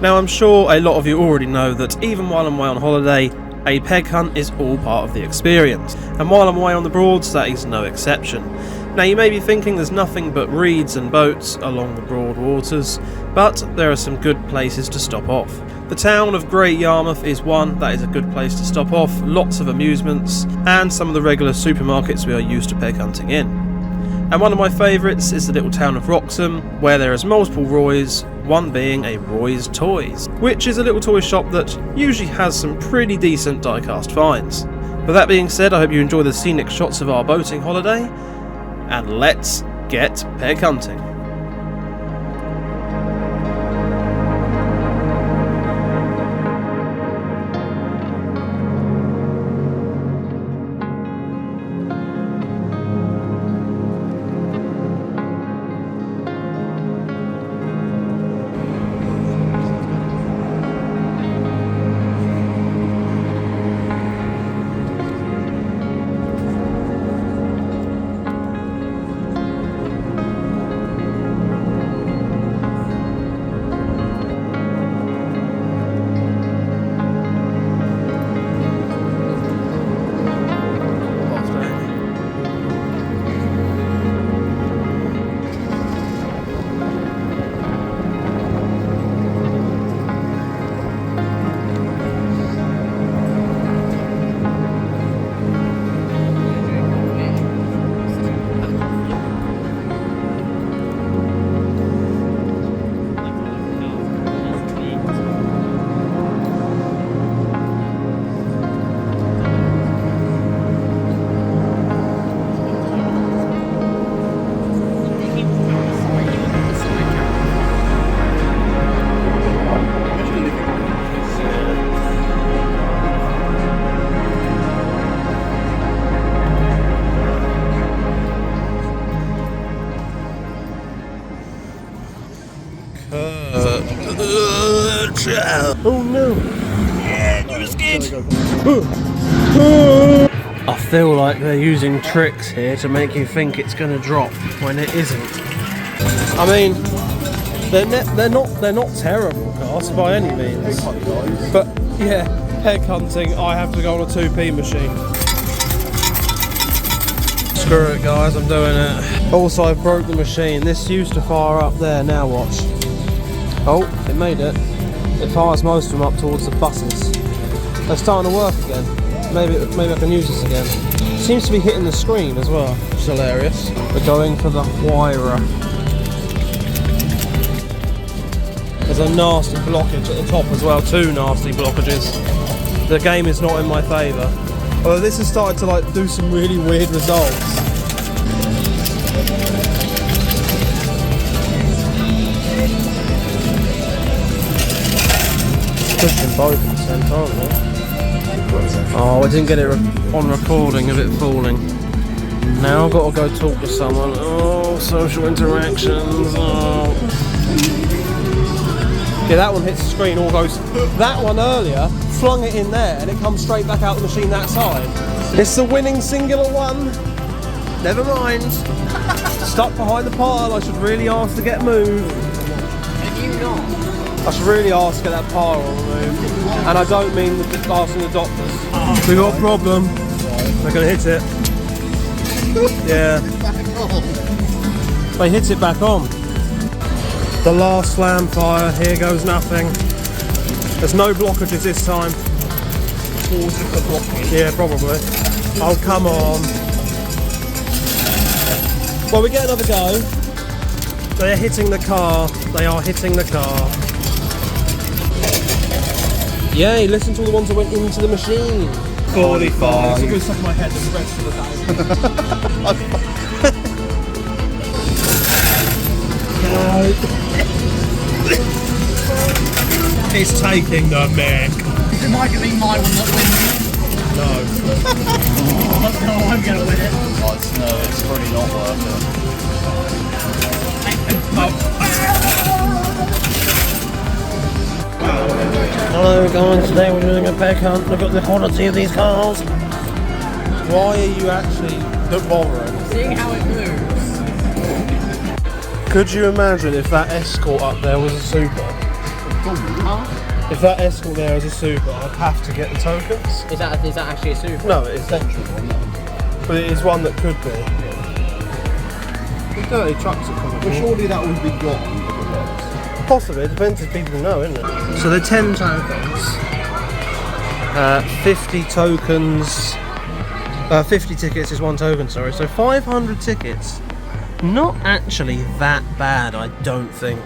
Now I'm sure a lot of you already know that even while I'm away on holiday, a peg hunt is all part of the experience, and while I'm away on the Broads that is no exception. Now you may be thinking there's nothing but reeds and boats along the broad waters, but there are some good places to stop off. The town of Great Yarmouth is one that is a good place to stop off, lots of amusements, and some of the regular supermarkets we are used to peg hunting in. And one of my favourites is the little town of Wroxham, where there is multiple Roys, one being a Roy's Toys, which is a little toy shop that usually has some pretty decent die-cast finds. With that being said, I hope you enjoy the scenic shots of our boating holiday, and let's get peg hunting. Oh no! Yeah, you're scared! I feel like they're using tricks here to make you think it's going to drop when it isn't. I mean, they're not terrible cars by any means. But yeah, peg hunting, I have to go on a 2p machine. Screw it guys, I'm doing it. Also I broke the machine. This used to fire up there, now watch. Oh, it made it. It fires most of them up towards the buses. They're starting to work again. Maybe I can use this again. Seems to be hitting the screen as well. It's hilarious. We're going for the Huayra. There's a nasty blockage at the top as well. Two nasty blockages. The game is not in my favour. Although this has started to like do some really weird results. Pushing both at the same time, right? Oh, I didn't get it on recording of it falling. Now I've got to go talk to someone. Oh, social interactions. Oh. Yeah, that one hits the screen, all goes. That one earlier flung it in there and it comes straight back out the machine that side. It's the winning singular one. Never mind. Stuck behind the pile. I should really ask to get moved. Have you not? I should really ask to get that pile removed. And I don't mean asking the doctors. We got a problem. They're going to hit it. Yeah. They hit it back on. The last slam fire. Here goes nothing. There's no blockages this time. Yeah, probably. Oh, come on. Well, we get another go. They're hitting the car. They are hitting the car. Yay, listen to all the ones that went into the machine. 45. It's a good stuff in my head the rest of the day. It's taking the mick. It might be my one that wins. No. No, I'm going to win it. No, it's probably not worth Hello guys, today we're doing a peg hunt. Look at the quality of these cars. Why are you actually not bothering? Seeing how it moves. Could you imagine if that Escort up there was a Super? Oh, If that Escort there is a super, I'd have to get the tokens. is that actually a super? No, it is. But it is one that could be. The dirty trucks are coming. Well, surely that would be gone. Possibly, it depends if people know, isn't it? So they're 10 tokens. 50 tokens. 50 tickets is 1 token, sorry. So 500 tickets. Not actually that bad, I don't think.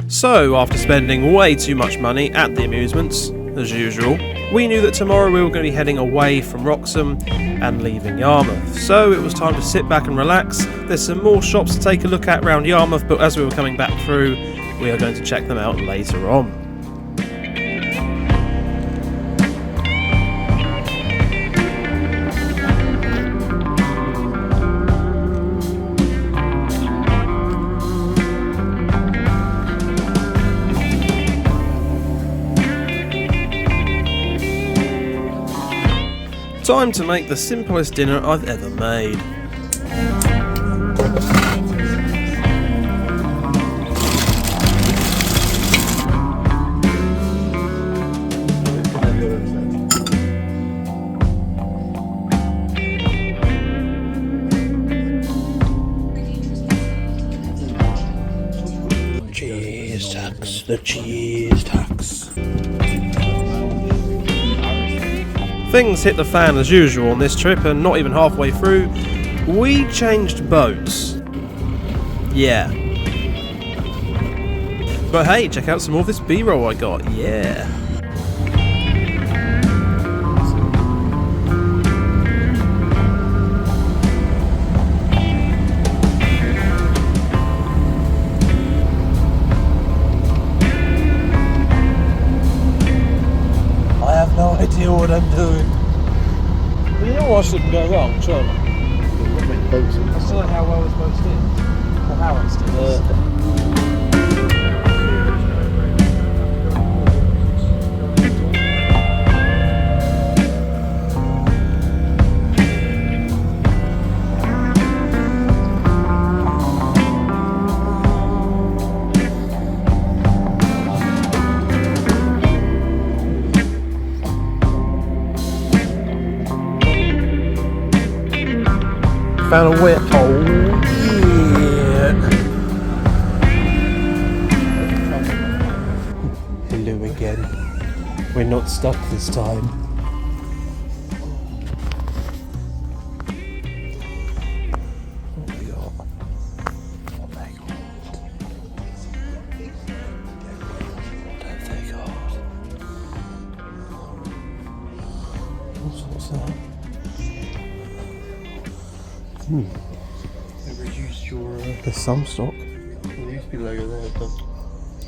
So, after spending way too much money at the amusements, as usual, we knew that tomorrow we were going to be heading away from Wroxham and leaving Yarmouth. So it was time to sit back and relax. There's some more shops to take a look at around Yarmouth, but as we were coming back through, we are going to check them out later on. Time to make the simplest dinner I've ever made. Cheese tax, the cheese tax. Things hit the fan as usual on this trip, and not even halfway through, we changed boats. Yeah. But hey, check out some more of this B-roll I got, yeah. I have no idea what I'm doing. But you know what shouldn't go wrong, surely? I still don't know how well this boat's doing. Or how it's doing. Found a whip. Oh, yeah. Hello again. We're not stuck this time. What we got? What they got? What have they got? What's that? They reduced your. There's some stock. There used to be logo there, but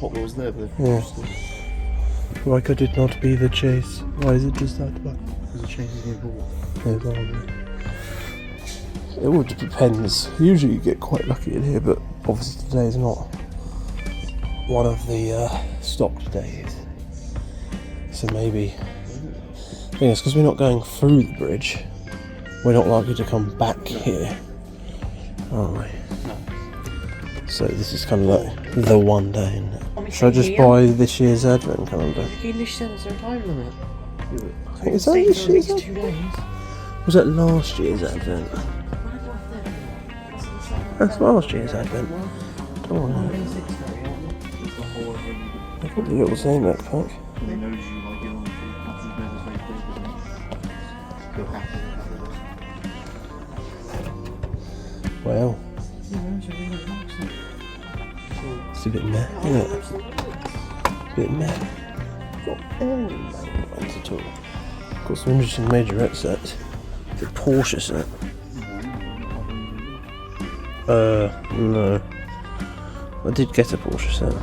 Hot Wheels there, but they've reduced it. Why could it not be the Chase? Why is it just that back? Because the Chase is near ball. It would depends. Usually you get quite lucky in here, but obviously today is not one of the stocked days. So maybe. The thing is, because we're not going through the bridge, we're not likely to come back here, are we? No. So this is kind of like the one day, isn't it? Should I just buy this year's advent calendar? English said there's a time limit. I think it's only this year's advent. 2 days. Was that last year's advent? That's last year's advent. Come on now. I got the little same backpack. They know you like it on the You're happy with that. Well, it's a bit meh, isn't it? A bit meh. Got all ones at all. Got some interesting majorette sets. The Porsche set. No. I did get a Porsche set.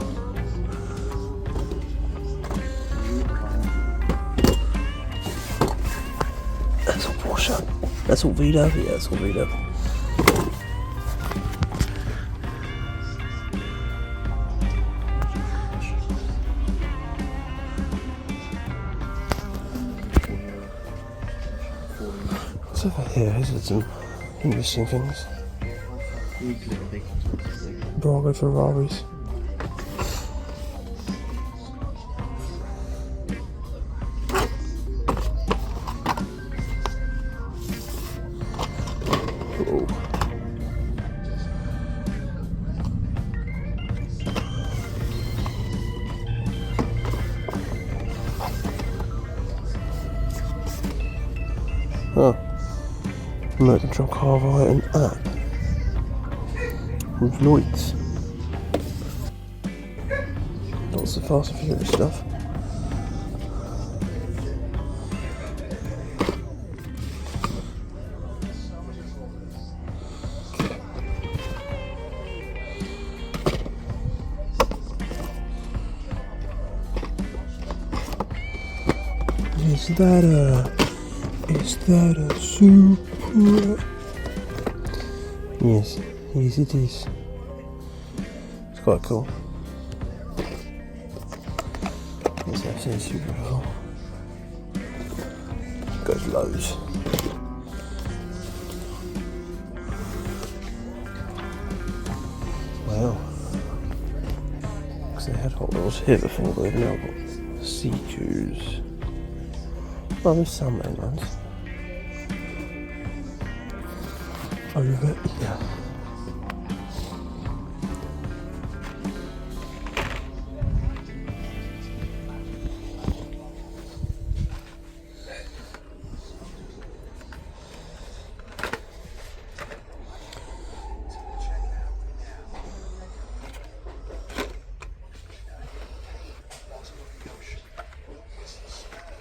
That's all Porsche. That's all VW. Yeah, that's all VW. What's over here? Is it some interesting things? Braga Ferraris. Oh. Remote control car via an app. With lights. Lots of Fast and Furious stuff. Is that a Supra? Yes, it is. It's quite cool. Yes, I've seen a Supra before. Goes lows. Wow. Because they had Hot Wheels here before, but they've now got C2s. Oh, there's some main ones. Over here.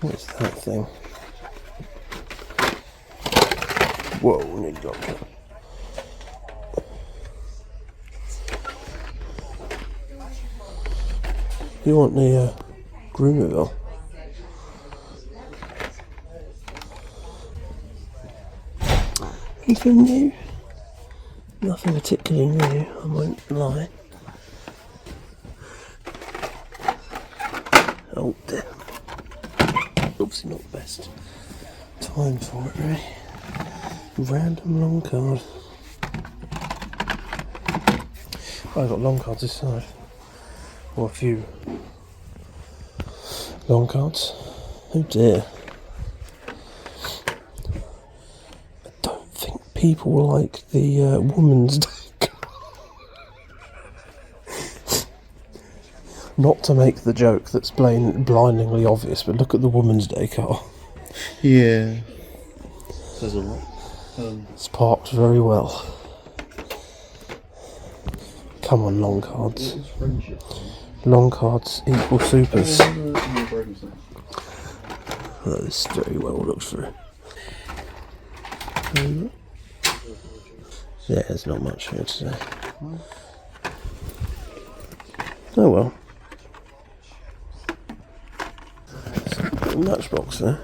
What's that thing? Whoa, nearly dropped it. You want the Groomerville? Anything new? Nothing particularly new, I won't lie. Oh dear. Obviously not the best time for it, really. Random long card. I got long cards this side. Or a few long cards. Oh dear. I don't think people like the Woman's Day card. Not to make the joke that's blindingly obvious, but look at the Woman's Day car. Yeah. Says a lot. It's parked very well. Come on, long cards. Long cards equal supers. Oh, this very well looks through. Yeah, there's not much here today. Oh well. Matchbox there.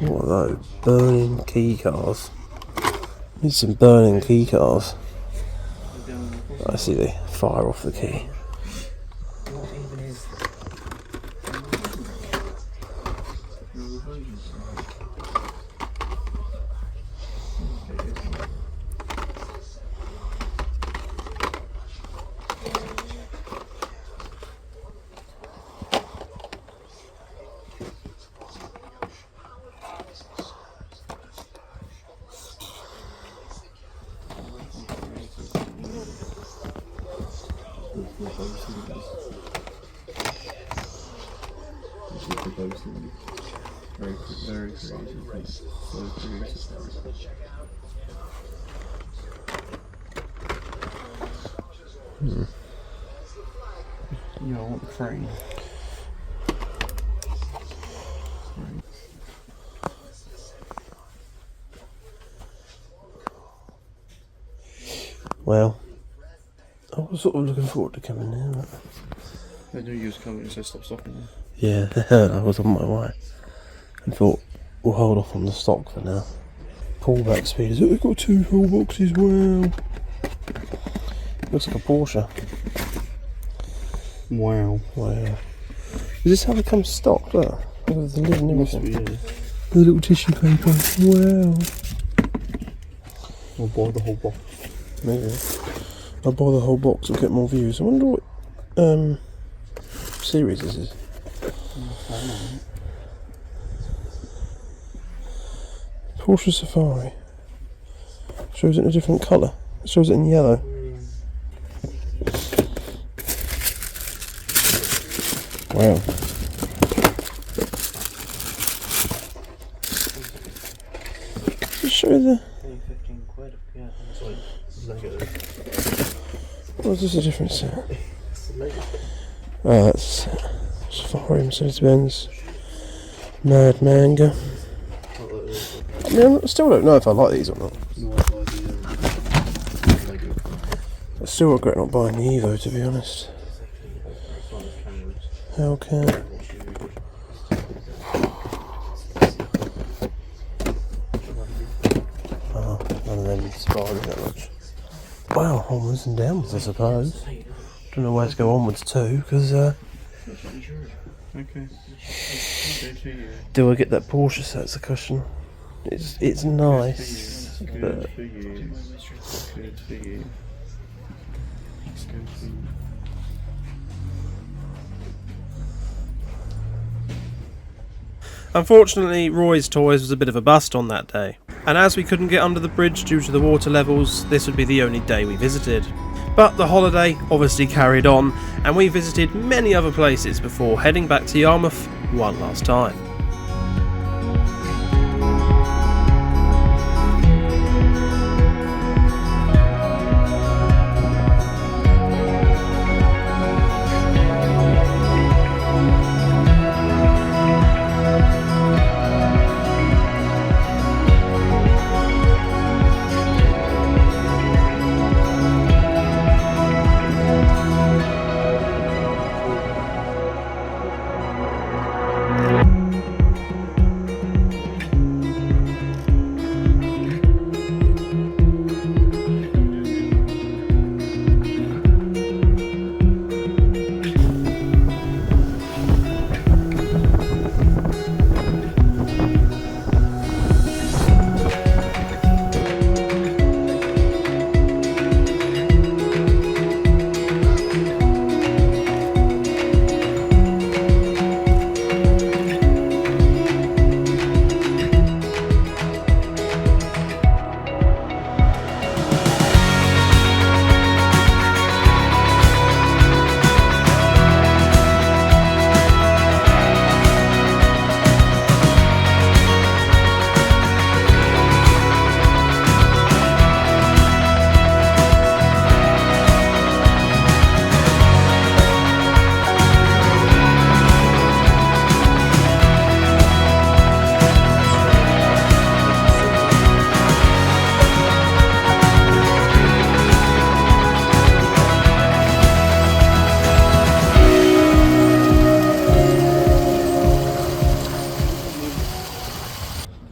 What are those? Burning key cards. Need some burning key cards. I see they fire off the key. Very creative. So creative. Yeah, I want the crane. Well, I was sort of looking forward to coming here. But I knew you was coming, so stop stopping there. yeah, I was on my way and thought we'll hold off on the stock for now. Pullback speed is it? We've got 2 full boxes. Wow, looks like a Porsche. Wow. Wow, is this how they come stocked? Look, with the lid and Must everything. be, yeah. The little tissue paper. Wow. I'll buy the whole box. Maybe I'll buy the whole box and get more views. I wonder what series this is. Porsche Safari. Shows it in a different colour. It shows it in yellow. Wow. quid. Yeah. Or is this a different set? Oh, that's a set. Safari Mercedes-Benz Mad Manga. Yeah, I still don't know if I like these or not. I still regret not buying the Evo, to be honest. Hellcat. Oh, none of them inspired me that much. Well, onwards and downwards, I suppose. Don't know where to go onwards to, because Okay. do I get that Porsche set? That's the question. It's nice, Good but for you. Good for you. It's good for you. unfortunately Roy's Toys was a bit of a bust on that day. And as we couldn't get under the bridge due to the water levels, this would be the only day we visited. But the holiday obviously carried on, and we visited many other places before heading back to Yarmouth one last time.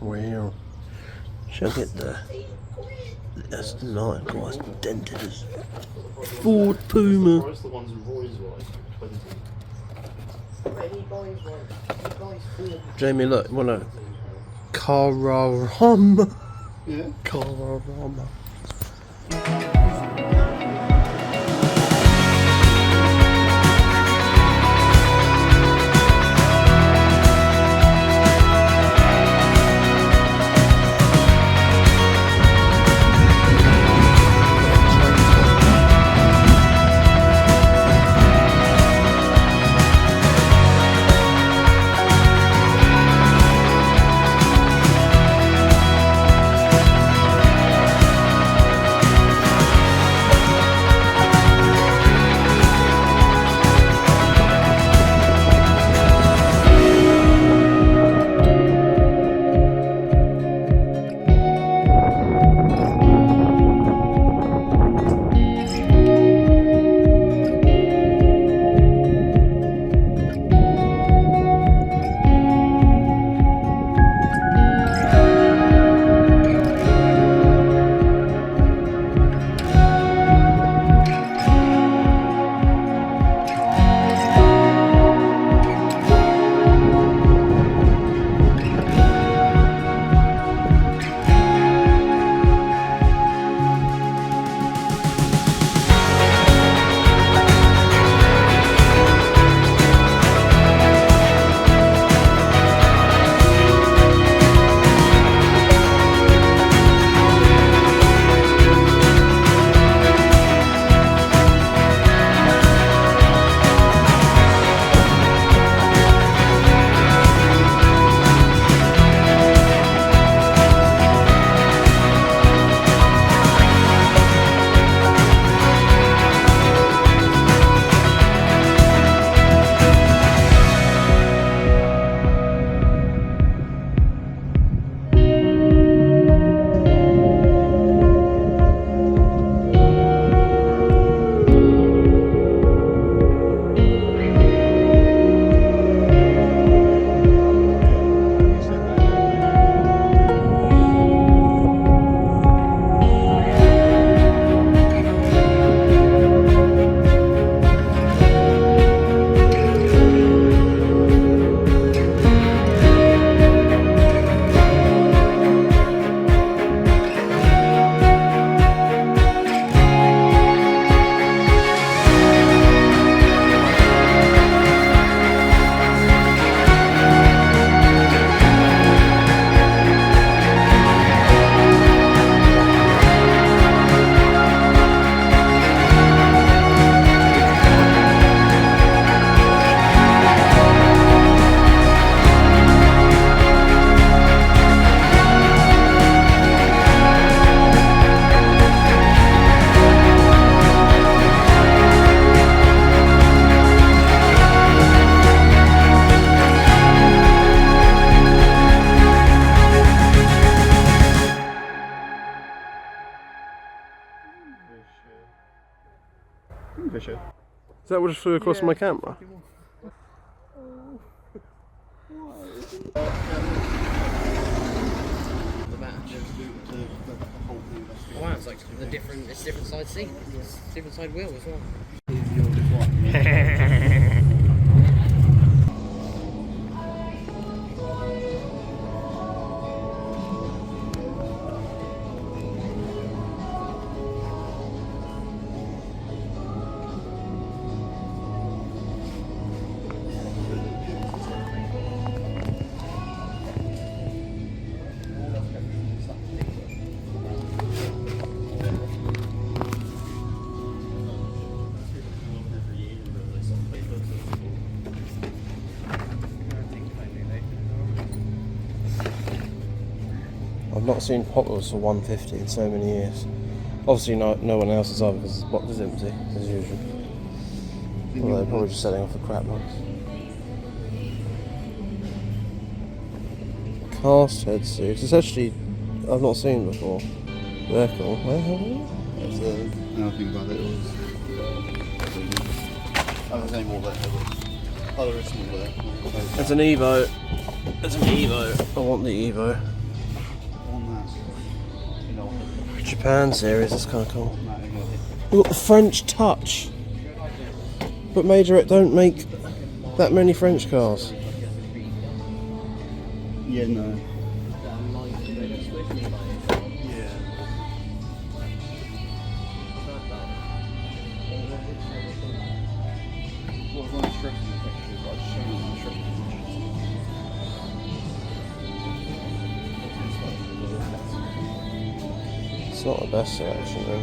Well, shall get that's the night guys dented as Ford Puma. Price the ones with Roy's like 20. Jamie, look, well, no. Carrarama. Yeah. Carrarama. Kingfisher. Is that what just flew across my camera? The match. Wow, it's like it's different side seat. It's different side wheel as well. I've not seen Hot Wheels for 150 in so many years. Obviously no one else is either because the box is empty, as usual. Although they're probably just selling off the crap ones. Cast head suits. It's actually, I've not seen before. They're cool. That's another thing about it was. I don't know more there. Oh, there is more there. It's an Evo. It's an Evo. I want the Evo. Japan series, that's kind of cool. We've got the French Touch. But Majorette don't make that many French cars. Yeah, no. It's not the best selection then.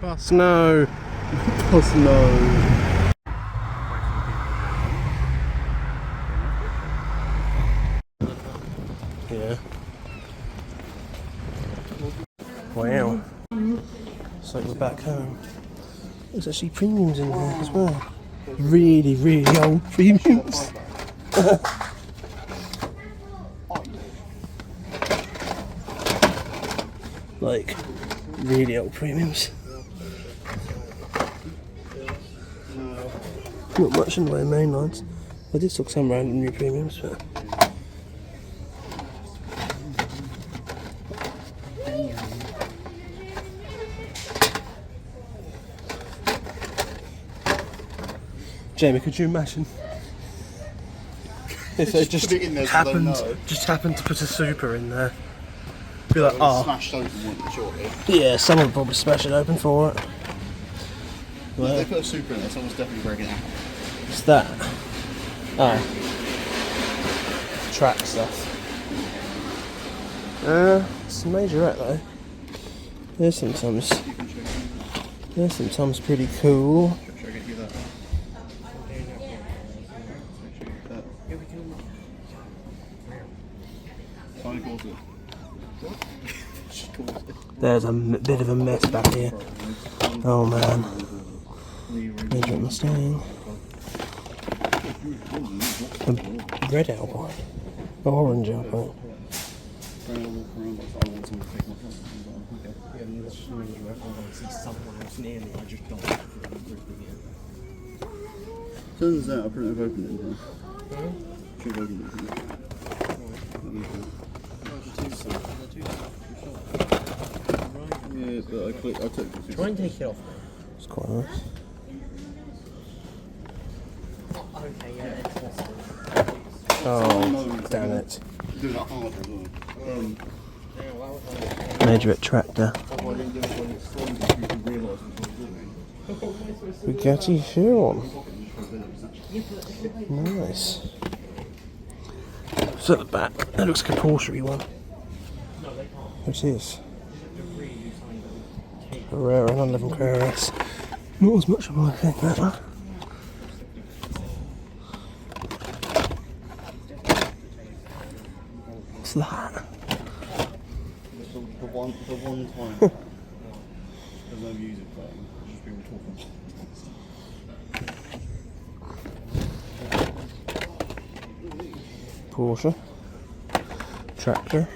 Bus no. Bus no. Yeah. Wow. So we're back home. There's actually premiums in here as well. Really, really old premiums. Like, really old premiums. Not much in the way of main lines. I did stock some random new premiums, but. Jamie, could you imagine if they just happened to put a super in there? Be like, oh, Smashed open, wouldn't it, surely? yeah, someone would probably smash it open for it. Well, if they put a super in there, someone's definitely breaking it out. What's that? Oh, track stuff. It's a Majorette though. There's sometimes pretty cool. Should I get you that? Tiny quarter. There's a bit of a mess back here. Oh man. Major Mustang. A red Alpine. Orange Alpine. Turns out I couldn't have opened it in here. Should have opened it in here. Yeah, but I took it. Try and take it off. It's quite nice. Okay, yeah, it's possible. Oh, damn it. Do that harder as well. Majorette tractor. Bugatti Chiron. Nice. So at the back, that looks like a Porsche one. It is. Carrera 911 Carrera S. Not as much of my thing, that one. What's that? The one time there's no music playing, just people talking. Porsche. Tractor.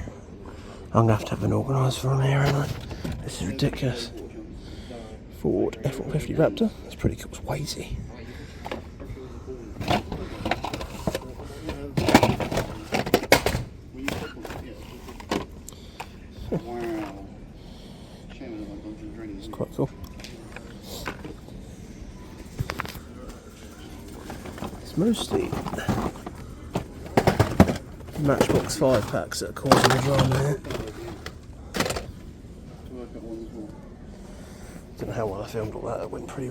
I'm going to have an organiser on here, aren't I? This is ridiculous. Ford F-150 Raptor. That's pretty cool. It's weighty. It's quite cool. It's mostly Matchbox 5 packs that are causing the drama here. Don't know how well I filmed all that. It went pretty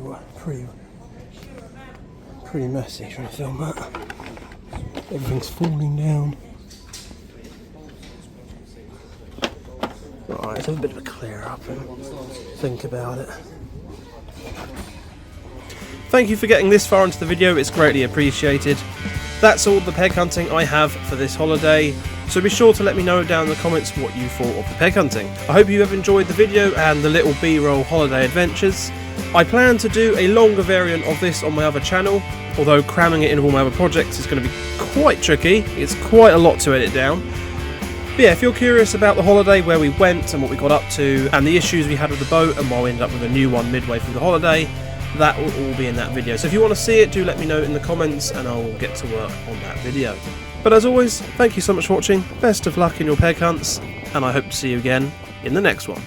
messy trying to film that. Everything's falling down. Right, let's have a bit of a clear up and think about it. Thank you for getting this far into the video, it's greatly appreciated. That's all the peg hunting I have for this holiday, so be sure to let me know down in the comments what you thought of the peg hunting. I hope you have enjoyed the video and the little B-roll holiday adventures. I plan to do a longer variant of this on my other channel, although cramming it in with all my other projects is going to be quite tricky. It's quite a lot to edit down. But yeah, if you're curious about the holiday, where we went and what we got up to, and the issues we had with the boat and why we ended up with a new one midway through the holiday, that will all be in that video. So if you want to see it, do let me know in the comments and I will get to work on that video. But as always, thank you so much for watching, best of luck in your peg hunts, and I hope to see you again in the next one.